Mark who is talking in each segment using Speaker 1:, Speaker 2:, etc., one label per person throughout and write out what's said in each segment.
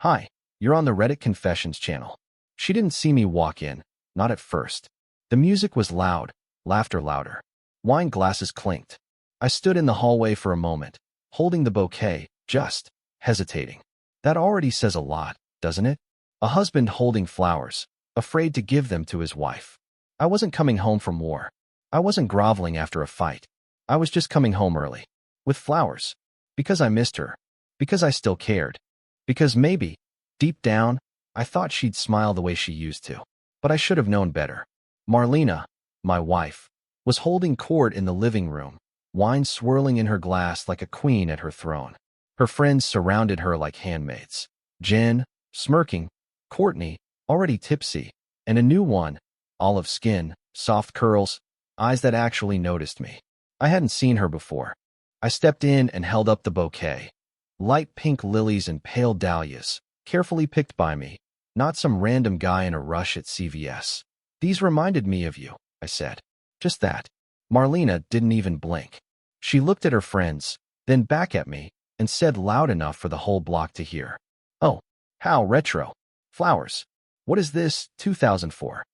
Speaker 1: Hi, you're on the Reddit Confessions channel. She didn't see me walk in, not at first. The music was loud, laughter louder. Wine glasses clinked. I stood in the hallway for a moment, holding the bouquet, just hesitating. That already says a lot, doesn't it? A husband holding flowers, afraid to give them to his wife. I wasn't coming home from war. I wasn't groveling after a fight. I was just coming home early. With flowers. Because I missed her. Because I still cared. Because maybe, deep down, I thought she'd smile the way she used to. But I should have known better. Marlena, my wife, was holding court in the living room, wine swirling in her glass like a queen at her throne. Her friends surrounded her like handmaids. Jen, smirking, Courtney, already tipsy, and a new one, olive skin, soft curls, eyes that actually noticed me. I hadn't seen her before. I stepped in and held up the bouquet. Light pink lilies and pale dahlias, carefully picked by me, not some random guy in a rush at CVS. These reminded me of you, I said. Just that. Marlena didn't even blink. She looked at her friends, then back at me, and said loud enough for the whole block to hear. Oh, how retro. Flowers. What is this, 2004?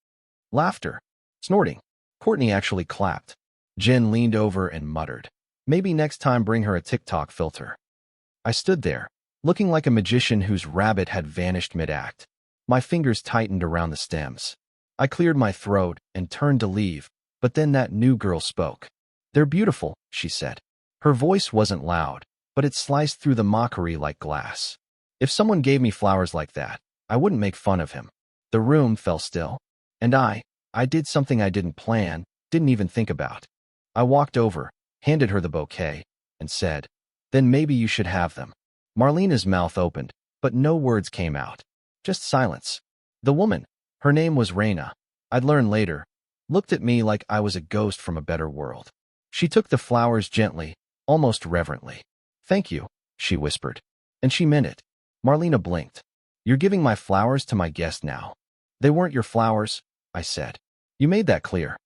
Speaker 1: Laughter. Snorting. Courtney actually clapped. Jen leaned over and muttered, maybe next time bring her a TikTok filter. I stood there, looking like a magician whose rabbit had vanished mid-act. My fingers tightened around the stems. I cleared my throat and turned to leave, but then that new girl spoke. They're beautiful, she said. Her voice wasn't loud, but it sliced through the mockery like glass. If someone gave me flowers like that, I wouldn't make fun of him. The room fell still, and I did something I didn't plan, didn't even think about. I walked over, handed her the bouquet, and said, then maybe you should have them. Marlena's mouth opened, but no words came out. Just silence. The woman, her name was Raina, I'd learn later, looked at me like I was a ghost from a better world. She took the flowers gently, almost reverently. Thank you, she whispered. And she meant it. Marlena blinked. You're giving my flowers to my guest now. They weren't your flowers, I said. You made that clear.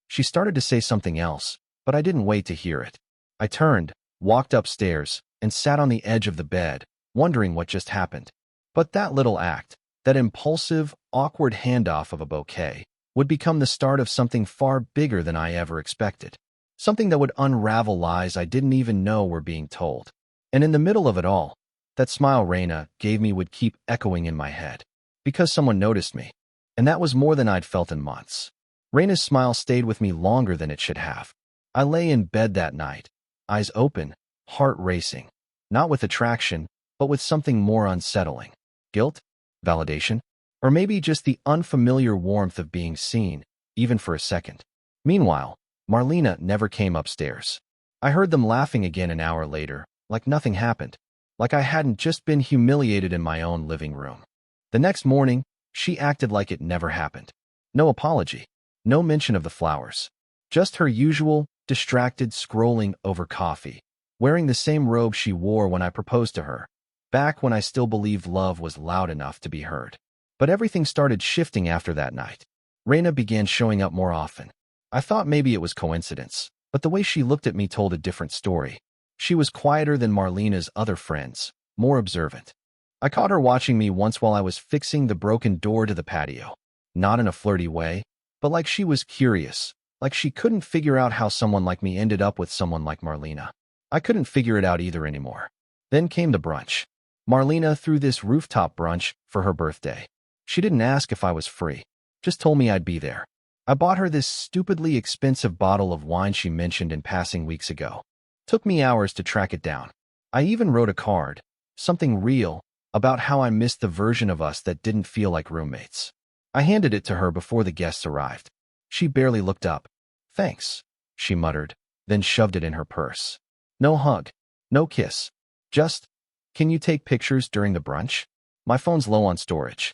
Speaker 1: She started to say something else, but I didn't wait to hear it. I turned, walked upstairs, and sat on the edge of the bed, wondering what just happened. But that little act, that impulsive, awkward handoff of a bouquet, would become the start of something far bigger than I ever expected. Something that would unravel lies I didn't even know were being told. And in the middle of it all, that smile Raina gave me would keep echoing in my head. Because someone noticed me. And that was more than I'd felt in months. Raina's smile stayed with me longer than it should have. I lay in bed that night, eyes open, heart racing. Not with attraction, but with something more unsettling. Guilt? Validation? Or maybe just the unfamiliar warmth of being seen, even for a second. Meanwhile, Marlena never came upstairs. I heard them laughing again an hour later, like nothing happened. Like I hadn't just been humiliated in my own living room. The next morning, she acted like it never happened. No apology. No mention of the flowers. Just her usual, distracted scrolling over coffee, wearing the same robe she wore when I proposed to her, back when I still believed love was loud enough to be heard. But everything started shifting after that night. Raina began showing up more often. I thought maybe it was coincidence, but the way she looked at me told a different story. She was quieter than Marlena's other friends, more observant. I caught her watching me once while I was fixing the broken door to the patio. Not in a flirty way, but like she was curious, like she couldn't figure out how someone like me ended up with someone like Marlena. I couldn't figure it out either anymore. Then came the brunch. Marlena threw this rooftop brunch for her birthday. She didn't ask if I was free, just told me I'd be there. I bought her this stupidly expensive bottle of wine she mentioned in passing weeks ago. Took me hours to track it down. I even wrote a card, something real, about how I missed the version of us that didn't feel like roommates. I handed it to her before the guests arrived. She barely looked up. Thanks, she muttered, then shoved it in her purse. No hug, no kiss. Just, can you take pictures during the brunch? My phone's low on storage.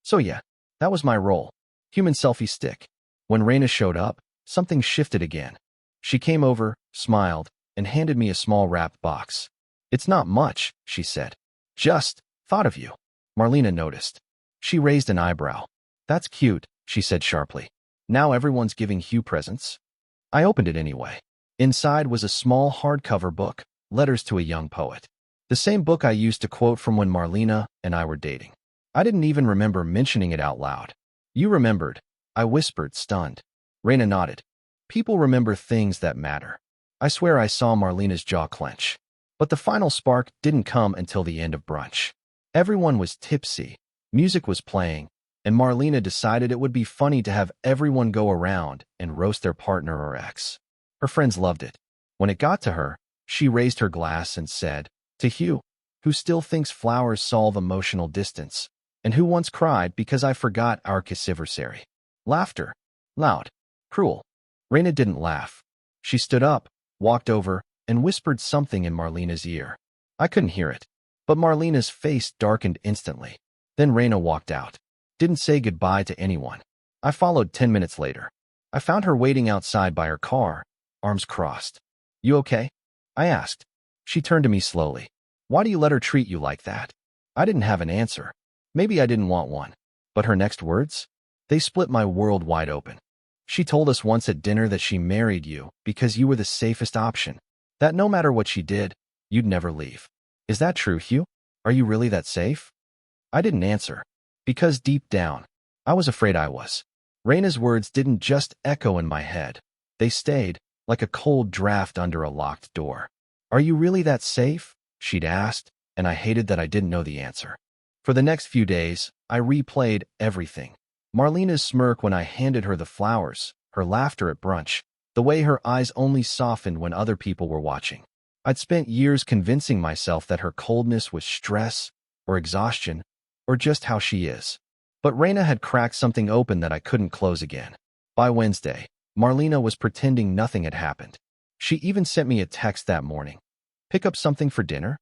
Speaker 1: So yeah, that was my role. Human selfie stick. When Raina showed up, something shifted again. She came over, smiled, and handed me a small wrapped box. It's not much, she said. Just thought of you. Marlena noticed. She raised an eyebrow. That's cute, she said sharply. Now everyone's giving Hugh presents. I opened it anyway. Inside was a small hardcover book, Letters to a Young Poet. The same book I used to quote from when Marlena and I were dating. I didn't even remember mentioning it out loud. You remembered, I whispered, stunned. Raina nodded. People remember things that matter. I swear I saw Marlena's jaw clench. But the final spark didn't come until the end of brunch. Everyone was tipsy, music was playing, and Marlena decided it would be funny to have everyone go around and roast their partner or ex. Her friends loved it. When it got to her, she raised her glass and said, "To Hugh, who still thinks flowers solve emotional distance, and who once cried because I forgot our kissiversary." Laughter. Loud. Cruel. Raina didn't laugh. She stood up, walked over, and whispered something in Marlena's ear. I couldn't hear it, but Marlena's face darkened instantly. Then Raina walked out. Didn't say goodbye to anyone. I followed 10 minutes later. I found her waiting outside by her car, arms crossed. "You okay?" I asked. She turned to me slowly. "Why do you let her treat you like that?" I didn't have an answer. Maybe I didn't want one. But her next words? They split my world wide open. "She told us once at dinner that she married you because you were the safest option. That no matter what she did, you'd never leave. Is that true, Hugh? Are you really that safe?" I didn't answer. Because deep down, I was afraid I was. Raina's words didn't just echo in my head. They stayed, like a cold draft under a locked door. "Are you really that safe?" she'd asked, and I hated that I didn't know the answer. For the next few days, I replayed everything. Marlena's smirk when I handed her the flowers, her laughter at brunch, the way her eyes only softened when other people were watching. I'd spent years convincing myself that her coldness was stress, or exhaustion, or just how she is. But Raina had cracked something open that I couldn't close again. By Wednesday, Marlena was pretending nothing had happened. She even sent me a text that morning. "Pick up something for dinner?"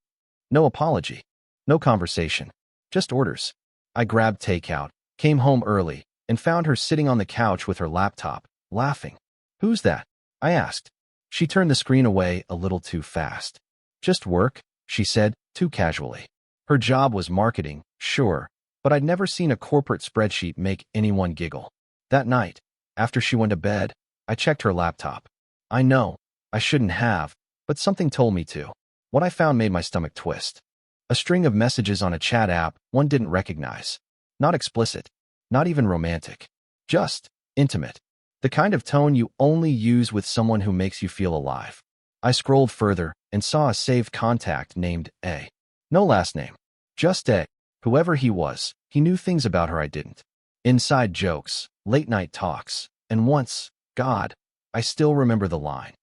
Speaker 1: No apology. No conversation. Just orders. I grabbed takeout, came home early, and found her sitting on the couch with her laptop, laughing. "Who's that?" I asked. She turned the screen away a little too fast. "Just work," she said, too casually. Her job was marketing, sure, but I'd never seen a corporate spreadsheet make anyone giggle. That night, after she went to bed, I checked her laptop. I know, I shouldn't have, but something told me to. What I found made my stomach twist. A string of messages on a chat app one didn't recognize. Not explicit, not even romantic. Just intimate. The kind of tone you only use with someone who makes you feel alive. I scrolled further and saw a saved contact named A. No last name. Just A. Whoever he was, he knew things about her I didn't. Inside jokes, late-night talks, and once, God, I still remember the line.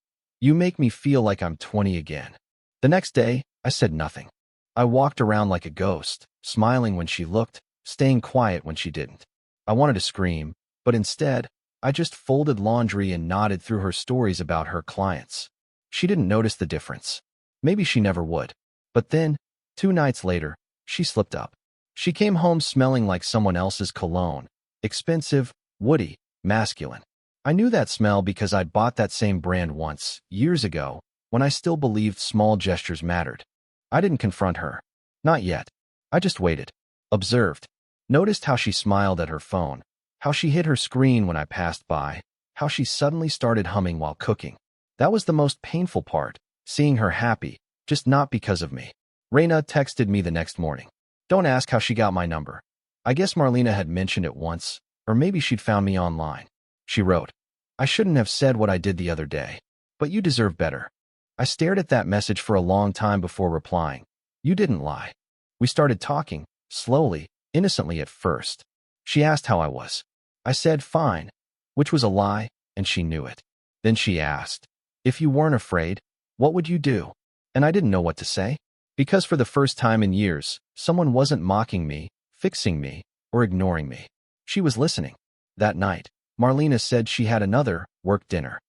Speaker 1: "You make me feel like I'm 20 again." The next day, I said nothing. I walked around like a ghost, smiling when she looked, staying quiet when she didn't. I wanted to scream, but instead, I just folded laundry and nodded through her stories about her clients. She didn't notice the difference. Maybe she never would. But then, 2 nights later, she slipped up. She came home smelling like someone else's cologne. Expensive, woody, masculine. I knew that smell because I'd bought that same brand once, years ago, when I still believed small gestures mattered. I didn't confront her. Not yet. I just waited. Observed. Noticed how she smiled at her phone. How she hit her screen when I passed by. How she suddenly started humming while cooking. That was the most painful part, seeing her happy, just not because of me. Raina texted me the next morning. Don't ask how she got my number. I guess Marlena had mentioned it once, or maybe she'd found me online. She wrote, "I shouldn't have said what I did the other day, but you deserve better." I stared at that message for a long time before replying. You didn't lie. We started talking, slowly, innocently at first. She asked how I was. I said fine, which was a lie, and she knew it. Then she asked, if you weren't afraid, what would you do? And I didn't know what to say. Because for the first time in years, someone wasn't mocking me, fixing me, or ignoring me. She was listening. That night, Marlena said she had another work dinner.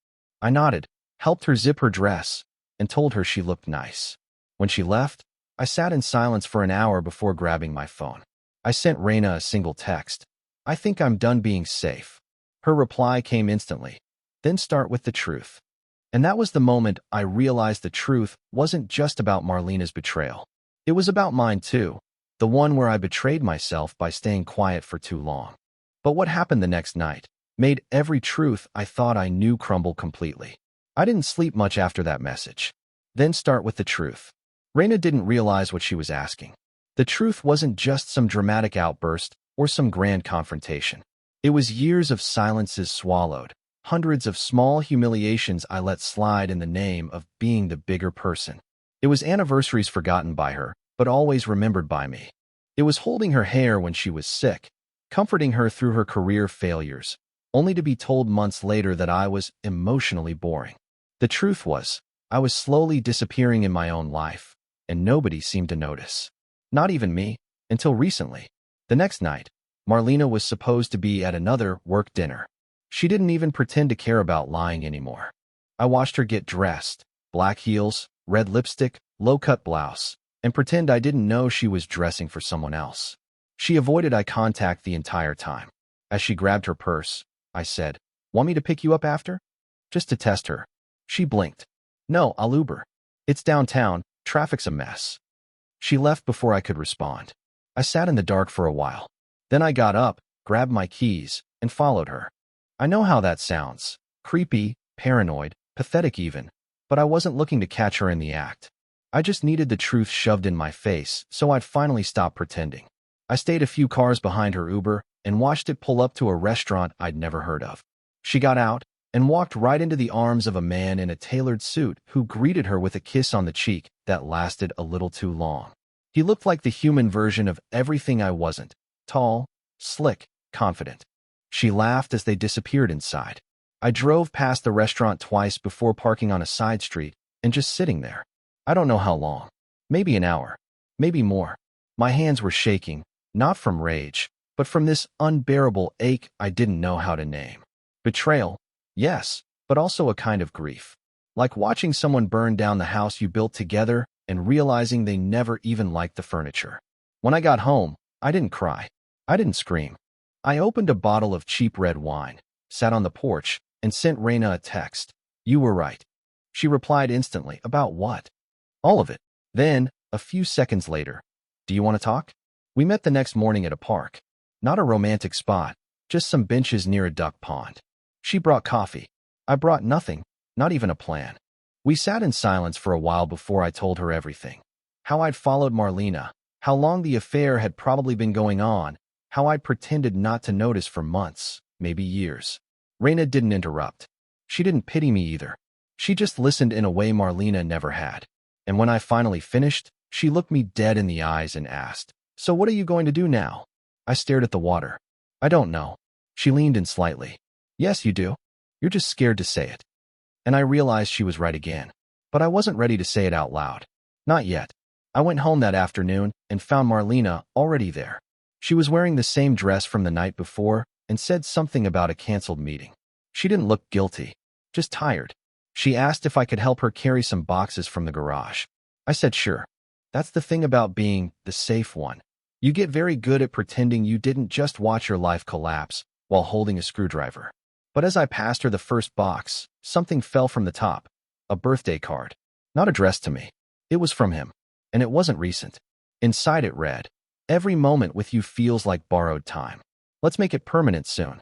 Speaker 1: I nodded, helped her zip her dress, and told her she looked nice. When she left, I sat in silence for an hour before grabbing my phone. I sent Raina a single text. I think I'm done being safe. Her reply came instantly. Then start with the truth. And that was the moment I realized the truth wasn't just about Marlena's betrayal. It was about mine too, the one where I betrayed myself by staying quiet for too long. But what happened the next night made every truth I thought I knew crumble completely. I didn't sleep much after that message. Then start with the truth. Raina didn't realize what she was asking. The truth wasn't just some dramatic outburst or some grand confrontation. It was years of silences swallowed, hundreds of small humiliations I let slide in the name of being the bigger person. It was anniversaries forgotten by her, but always remembered by me. It was holding her hair when she was sick, comforting her through her career failures, only to be told months later that I was emotionally boring. The truth was, I was slowly disappearing in my own life, and nobody seemed to notice. Not even me, until recently. The next night, Marlena was supposed to be at another work dinner. She didn't even pretend to care about lying anymore. I watched her get dressed, black heels, red lipstick, low-cut blouse, and pretend I didn't know she was dressing for someone else. She avoided eye contact the entire time. As she grabbed her purse, I said, "Want me to pick you up after?" Just to test her. She blinked. "No, I'll Uber. It's downtown, traffic's a mess." She left before I could respond. I sat in the dark for a while. Then I got up, grabbed my keys, and followed her. I know how that sounds. Creepy, paranoid, pathetic even. But I wasn't looking to catch her in the act. I just needed the truth shoved in my face, so I'd finally stop pretending. I stayed a few cars behind her Uber and watched it pull up to a restaurant I'd never heard of. She got out and walked right into the arms of a man in a tailored suit who greeted her with a kiss on the cheek that lasted a little too long. He looked like the human version of everything I wasn't. Tall, slick, confident. She laughed as they disappeared inside. I drove past the restaurant twice before parking on a side street and just sitting there. I don't know how long. Maybe an hour. Maybe more. My hands were shaking, not from rage, but from this unbearable ache I didn't know how to name. Betrayal, yes, but also a kind of grief. Like watching someone burn down the house you built together and realizing they never even liked the furniture. When I got home, I didn't cry. I didn't scream. I opened a bottle of cheap red wine, sat on the porch, and sent Raina a text. "You were right." She replied instantly. "About what?" "All of it." Then, a few seconds later, "Do you want to talk?" We met the next morning at a park. Not a romantic spot, just some benches near a duck pond. She brought coffee. I brought nothing, not even a plan. We sat in silence for a while before I told her everything. How I'd followed Marlena, how long the affair had probably been going on, how I'd pretended not to notice for months, maybe years. Raina didn't interrupt. She didn't pity me either. She just listened in a way Marlena never had. And when I finally finished, she looked me dead in the eyes and asked, "So what are you going to do now?" I stared at the water. "I don't know." She leaned in slightly. "Yes, you do. You're just scared to say it." And I realized she was right again. But I wasn't ready to say it out loud. Not yet. I went home that afternoon and found Marlena already there. She was wearing the same dress from the night before and said something about a canceled meeting. She didn't look guilty, just tired. She asked if I could help her carry some boxes from the garage. I said sure. That's the thing about being the safe one. You get very good at pretending you didn't just watch your life collapse while holding a screwdriver. But as I passed her the first box, something fell from the top. A birthday card. Not addressed to me. It was from him. And it wasn't recent. Inside it read, "Every moment with you feels like borrowed time. Let's make it permanent soon."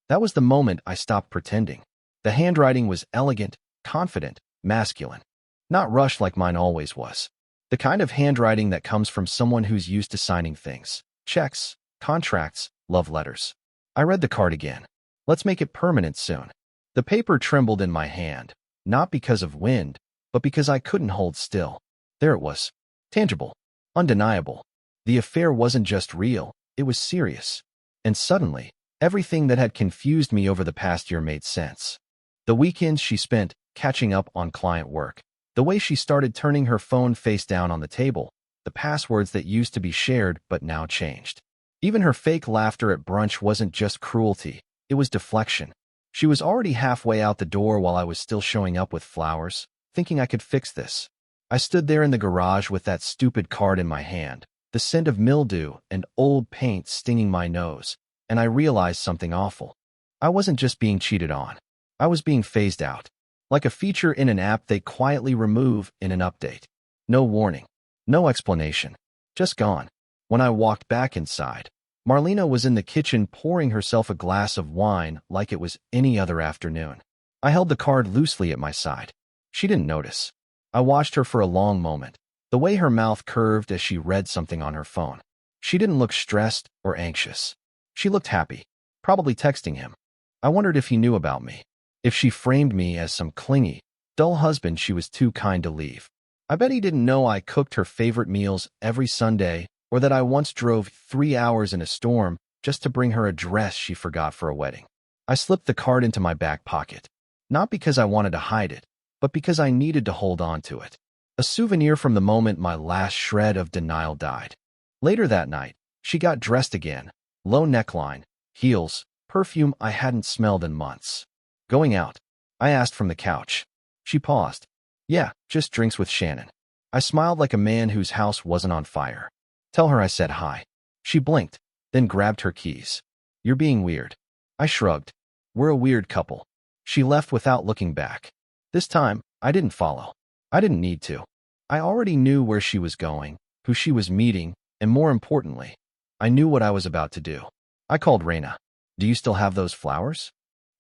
Speaker 1: That was the moment I stopped pretending. The handwriting was elegant, confident, masculine. Not rushed like mine always was. The kind of handwriting that comes from someone who's used to signing things. Checks, contracts, love letters. I read the card again. "Let's make it permanent soon." The paper trembled in my hand, not because of wind, but because I couldn't hold still. There it was. Tangible. Undeniable. The affair wasn't just real, it was serious. And suddenly, everything that had confused me over the past year made sense. The weekends she spent catching up on client work. The way she started turning her phone face down on the table. The passwords that used to be shared but now changed. Even her fake laughter at brunch wasn't just cruelty, it was deflection. She was already halfway out the door while I was still showing up with flowers, thinking I could fix this. I stood there in the garage with that stupid card in my hand, the scent of mildew and old paint stinging my nose, and I realized something awful. I wasn't just being cheated on. I was being phased out. Like a feature in an app they quietly remove in an update. No warning. No explanation. Just gone. When I walked back inside, Marlena was in the kitchen pouring herself a glass of wine like it was any other afternoon. I held the card loosely at my side. She didn't notice. I watched her for a long moment. The way her mouth curved as she read something on her phone. She didn't look stressed or anxious. She looked happy, probably texting him. I wondered if he knew about me, if she framed me as some clingy, dull husband she was too kind to leave. I bet he didn't know I cooked her favorite meals every Sunday, or that I once drove 3 hours in a storm just to bring her a dress she forgot for a wedding. I slipped the card into my back pocket, not because I wanted to hide it, but because I needed to hold on to it. A souvenir from the moment my last shred of denial died. Later that night, she got dressed again, low neckline, heels, perfume I hadn't smelled in months. Going out? I asked from the couch. She paused. Yeah, just drinks with Shannon. I smiled like a man whose house wasn't on fire. Tell her I said hi. She blinked, then grabbed her keys. You're being weird. I shrugged. We're a weird couple. She left without looking back. This time, I didn't follow. I didn't need to. I already knew where she was going, who she was meeting, and more importantly, I knew what I was about to do. I called Raina. Do you still have those flowers?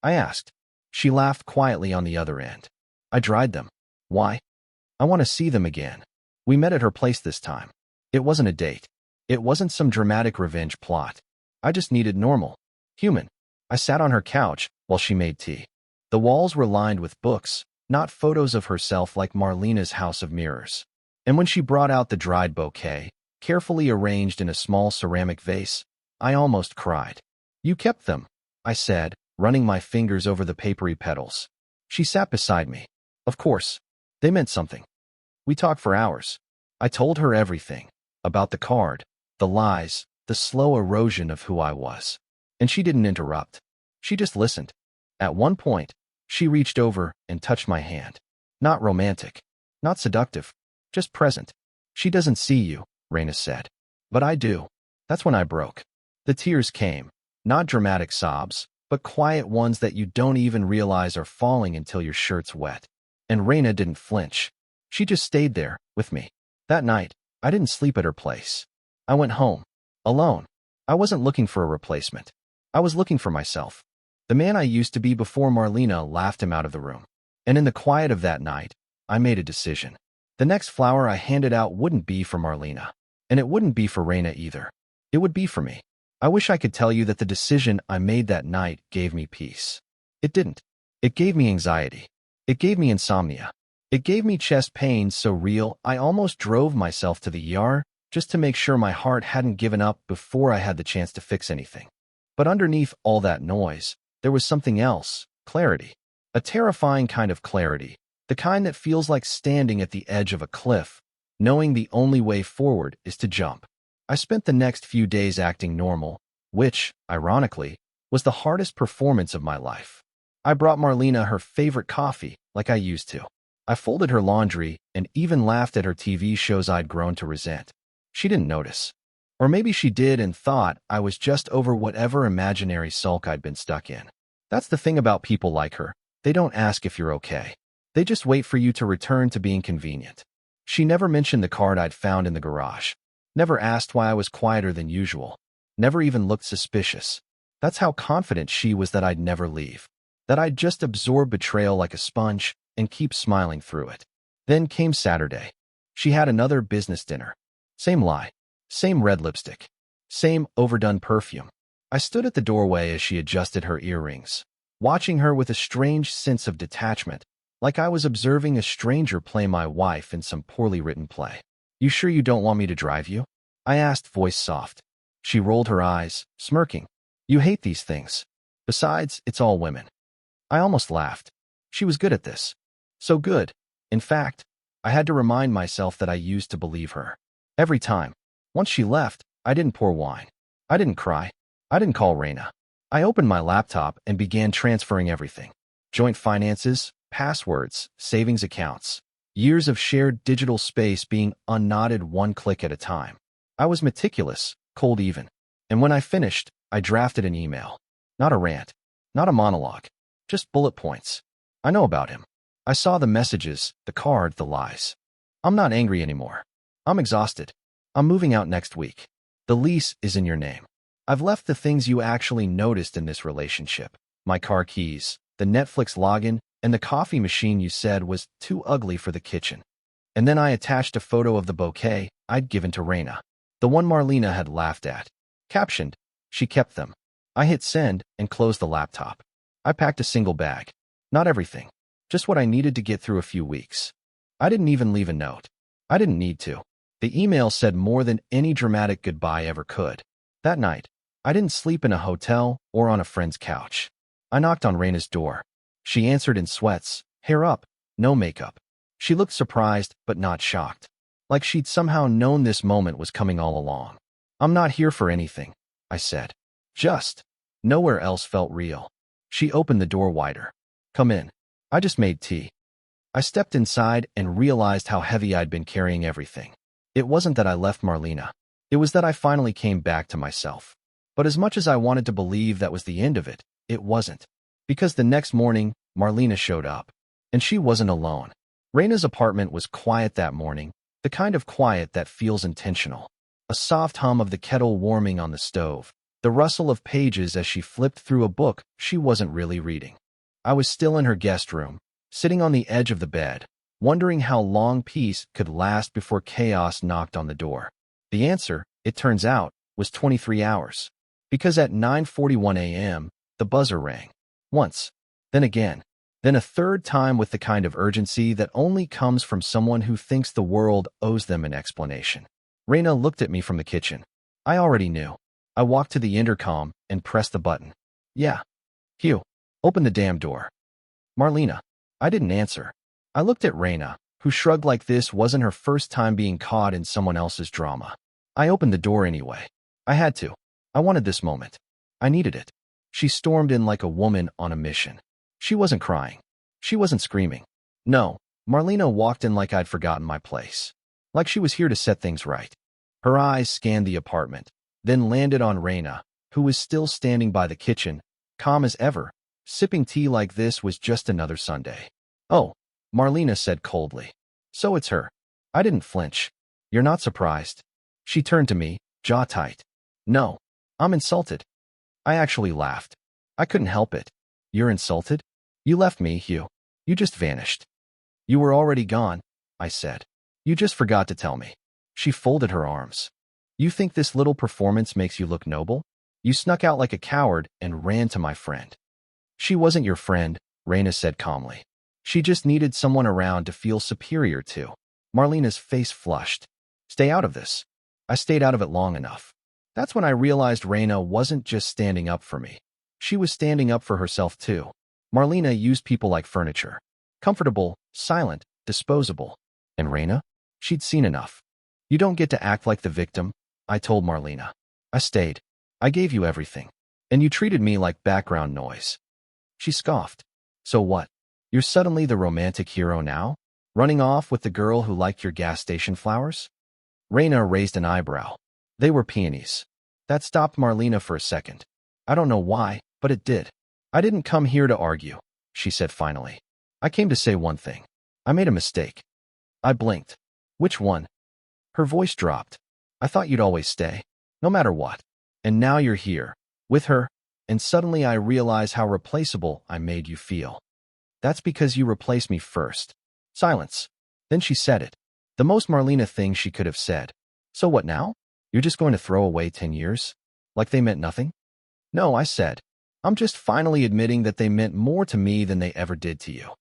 Speaker 1: I asked. She laughed quietly on the other end. I dried them. Why? I want to see them again. We met at her place this time. It wasn't a date. It wasn't some dramatic revenge plot. I just needed normal, human. I sat on her couch while she made tea. The walls were lined with books, not photos of herself like Marlena's House of Mirrors. And when she brought out the dried bouquet, carefully arranged in a small ceramic vase, I almost cried. You kept them, I said, running my fingers over the papery petals. She sat beside me. Of course. They meant something. We talked for hours. I told her everything. About the card, the lies, the slow erosion of who I was. And she didn't interrupt. She just listened. At one point, she reached over and touched my hand. Not romantic. Not seductive. Just present. She doesn't see you, Raina said. But I do. That's when I broke. The tears came. Not dramatic sobs, but quiet ones that you don't even realize are falling until your shirt's wet. And Raina didn't flinch. She just stayed there, with me. That night, I didn't sleep at her place. I went home. Alone. I wasn't looking for a replacement. I was looking for myself. The man I used to be before Marlena laughed him out of the room. And in the quiet of that night, I made a decision. The next flower I handed out wouldn't be for Marlena. And it wouldn't be for Raina either. It would be for me. I wish I could tell you that the decision I made that night gave me peace. It didn't. It gave me anxiety. It gave me insomnia. It gave me chest pains so real I almost drove myself to the ER just to make sure my heart hadn't given up before I had the chance to fix anything. But underneath all that noise, there was something else, clarity. A terrifying kind of clarity, the kind that feels like standing at the edge of a cliff, knowing the only way forward is to jump. I spent the next few days acting normal, which, ironically, was the hardest performance of my life. I brought Marlena her favorite coffee, like I used to. I folded her laundry and even laughed at her TV shows I'd grown to resent. She didn't notice. Or maybe she did and thought I was just over whatever imaginary sulk I'd been stuck in. That's the thing about people like her. They don't ask if you're okay. They just wait for you to return to being convenient. She never mentioned the card I'd found in the garage. Never asked why I was quieter than usual. Never even looked suspicious. That's how confident she was that I'd never leave. That I'd just absorb betrayal like a sponge and keep smiling through it. Then came Saturday. She had another business dinner. Same lie. Same red lipstick. Same overdone perfume. I stood at the doorway as she adjusted her earrings, watching her with a strange sense of detachment, like I was observing a stranger play my wife in some poorly written play. You sure you don't want me to drive you? I asked, voice soft. She rolled her eyes, smirking. You hate these things. Besides, it's all women. I almost laughed. She was good at this. So good. In fact, I had to remind myself that I used to believe her. Every time. Once she left, I didn't pour wine. I didn't cry. I didn't call Raina. I opened my laptop and began transferring everything. Joint finances, passwords, savings accounts. Years of shared digital space being unknotted one click at a time. I was meticulous, cold even. And when I finished, I drafted an email. Not a rant. Not a monologue. Just bullet points. I know about him. I saw the messages, the card, the lies. I'm not angry anymore. I'm exhausted. I'm moving out next week. The lease is in your name. I've left the things you actually noticed in this relationship. My car keys, the Netflix login, and the coffee machine you said was too ugly for the kitchen. And then I attached a photo of the bouquet I'd given to Raina, the one Marlena had laughed at. Captioned, "She kept them." I hit send and closed the laptop. I packed a single bag. Not everything. Just what I needed to get through a few weeks. I didn't even leave a note. I didn't need to. The email said more than any dramatic goodbye ever could. That night, I didn't sleep in a hotel or on a friend's couch. I knocked on Raina's door. She answered in sweats, hair up, no makeup. She looked surprised but not shocked, like she'd somehow known this moment was coming all along. "I'm not here for anything," I said. Just. Nowhere else felt real. She opened the door wider. "Come in. I just made tea." I stepped inside and realized how heavy I'd been carrying everything. It wasn't that I left Marlena. It was that I finally came back to myself. But as much as I wanted to believe that was the end of it, it wasn't. Because the next morning, Marlena showed up. And she wasn't alone. Raina's apartment was quiet that morning, the kind of quiet that feels intentional. A soft hum of the kettle warming on the stove, the rustle of pages as she flipped through a book she wasn't really reading. I was still in her guest room, sitting on the edge of the bed, wondering how long peace could last before chaos knocked on the door. The answer, it turns out, was 23 hours. Because at 9:41 a.m., the buzzer rang. Once. Then again. Then a third time with the kind of urgency that only comes from someone who thinks the world owes them an explanation. Raina looked at me from the kitchen. I already knew. I walked to the intercom and pressed the button. "Yeah. Hugh, open the damn door." "Marlena." I didn't answer. I looked at Raina, who shrugged like this wasn't her first time being caught in someone else's drama. I opened the door anyway. I had to. I wanted this moment. I needed it. She stormed in like a woman on a mission. She wasn't crying. She wasn't screaming. No, Marlena walked in like I'd forgotten my place. Like she was here to set things right. Her eyes scanned the apartment, then landed on Raina, who was still standing by the kitchen, calm as ever, sipping tea like this was just another Sunday. "Oh," Marlena said coldly. "So it's her." I didn't flinch. "You're not surprised?" She turned to me, jaw tight. "No, I'm insulted." I actually laughed. I couldn't help it. "You're insulted? You left me, Hugh. You just vanished." "You were already gone," I said. "You just forgot to tell me." She folded her arms. "You think this little performance makes you look noble? You snuck out like a coward and ran to my friend." "She wasn't your friend," Raina said calmly. "She just needed someone around to feel superior to." Marlena's face flushed. "Stay out of this." I stayed out of it long enough. That's when I realized Raina wasn't just standing up for me. She was standing up for herself too. Marlena used people like furniture. Comfortable, silent, disposable. And Raina? She'd seen enough. "You don't get to act like the victim," I told Marlena. "I stayed. I gave you everything. And you treated me like background noise." She scoffed. "So what? You're suddenly the romantic hero now? Running off with the girl who liked your gas station flowers?" Raina raised an eyebrow. They were peonies. That stopped Marlena for a second. I don't know why, but it did. "I didn't come here to argue," she said finally. "I came to say one thing. I made a mistake." I blinked. "Which one?" Her voice dropped. "I thought you'd always stay, no matter what. And now you're here, with her, and suddenly I realize how replaceable I made you feel." "That's because you replaced me first." Silence. Then she said it. The most Marlena thing she could have said. "So what now? You're just going to throw away 10 years? Like they meant nothing?" "No," I said. "I'm just finally admitting that they meant more to me than they ever did to you."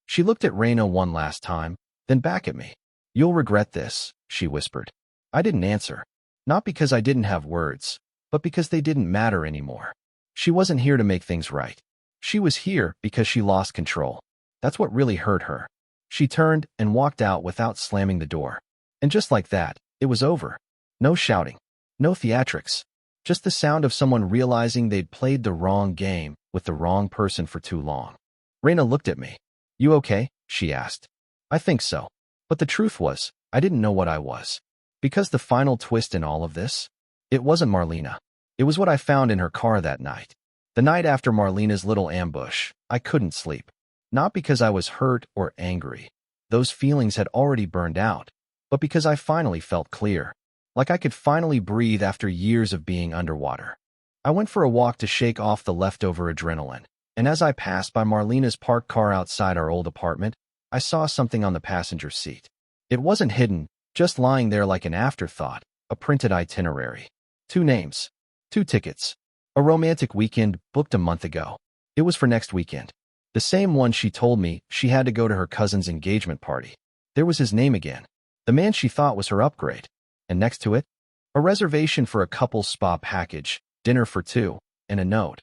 Speaker 1: She looked at Raina one last time, then back at me. "You'll regret this," she whispered. I didn't answer. Not because I didn't have words, but because they didn't matter anymore. She wasn't here to make things right. She was here because she lost control. That's what really hurt her. She turned and walked out without slamming the door. And just like that, it was over. No shouting. No theatrics. Just the sound of someone realizing they'd played the wrong game with the wrong person for too long. Raina looked at me. "You okay?" she asked. "I think so." But the truth was, I didn't know what I was. Because the final twist in all of this? It wasn't Marlena. It was what I found in her car that night. The night after Marlena's little ambush, I couldn't sleep. Not because I was hurt or angry. Those feelings had already burned out. But because I finally felt clear. Like I could finally breathe after years of being underwater. I went for a walk to shake off the leftover adrenaline. And as I passed by Marlena's parked car outside our old apartment, I saw something on the passenger seat. It wasn't hidden, just lying there like an afterthought, a printed itinerary. 2 names. 2 tickets. A romantic weekend booked a month ago. It was for next weekend. The same one she told me she had to go to her cousin's engagement party. There was his name again. The man she thought was her upgrade. And next to it, a reservation for a couple's spa package, dinner for 2, and a note.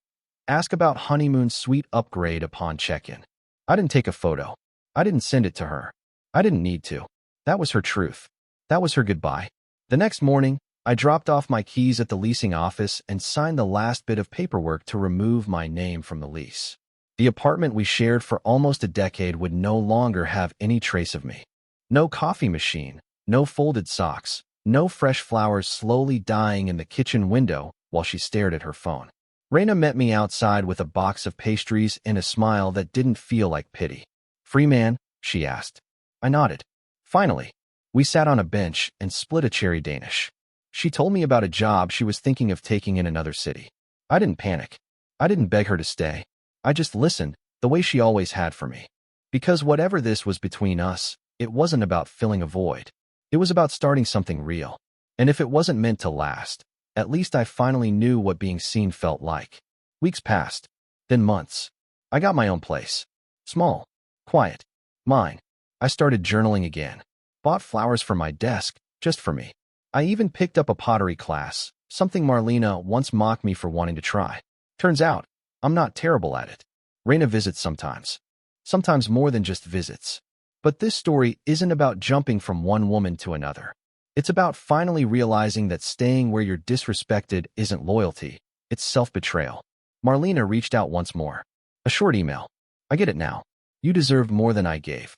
Speaker 1: Ask about honeymoon suite upgrade upon check-in. I didn't take a photo. I didn't send it to her. I didn't need to. That was her truth. That was her goodbye. The next morning, I dropped off my keys at the leasing office and signed the last bit of paperwork to remove my name from the lease. The apartment we shared for almost a decade would no longer have any trace of me. No coffee machine, no folded socks, no fresh flowers slowly dying in the kitchen window while she stared at her phone. Raina met me outside with a box of pastries and a smile that didn't feel like pity. "Free man?" she asked. I nodded. Finally, we sat on a bench and split a cherry Danish. She told me about a job she was thinking of taking in another city. I didn't panic. I didn't beg her to stay. I just listened, the way she always had for me. Because whatever this was between us, it wasn't about filling a void. It was about starting something real. And if it wasn't meant to last, at least I finally knew what being seen felt like. Weeks passed, then months. I got my own place. Small, quiet, mine. I started journaling again. Bought flowers for my desk, just for me. I even picked up a pottery class, something Marlena once mocked me for wanting to try. Turns out, I'm not terrible at it. Raina visits sometimes. Sometimes more than just visits. But this story isn't about jumping from one woman to another. It's about finally realizing that staying where you're disrespected isn't loyalty, it's self-betrayal. Marlena reached out once more. A short email. I get it now. You deserved more than I gave.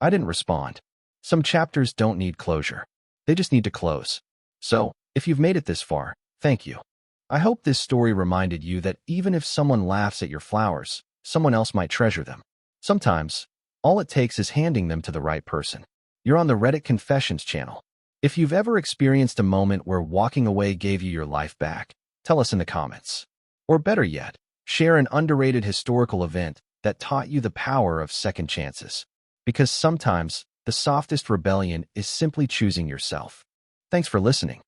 Speaker 1: I didn't respond. Some chapters don't need closure. They just need to close. So, if you've made it this far, thank you. I hope this story reminded you that even if someone laughs at your flowers, someone else might treasure them. Sometimes, all it takes is handing them to the right person. You're on the Reddit Confessions channel. If you've ever experienced a moment where walking away gave you your life back, tell us in the comments. Or better yet, share an underrated historical event that taught you the power of second chances. Because sometimes, the softest rebellion is simply choosing yourself. Thanks for listening.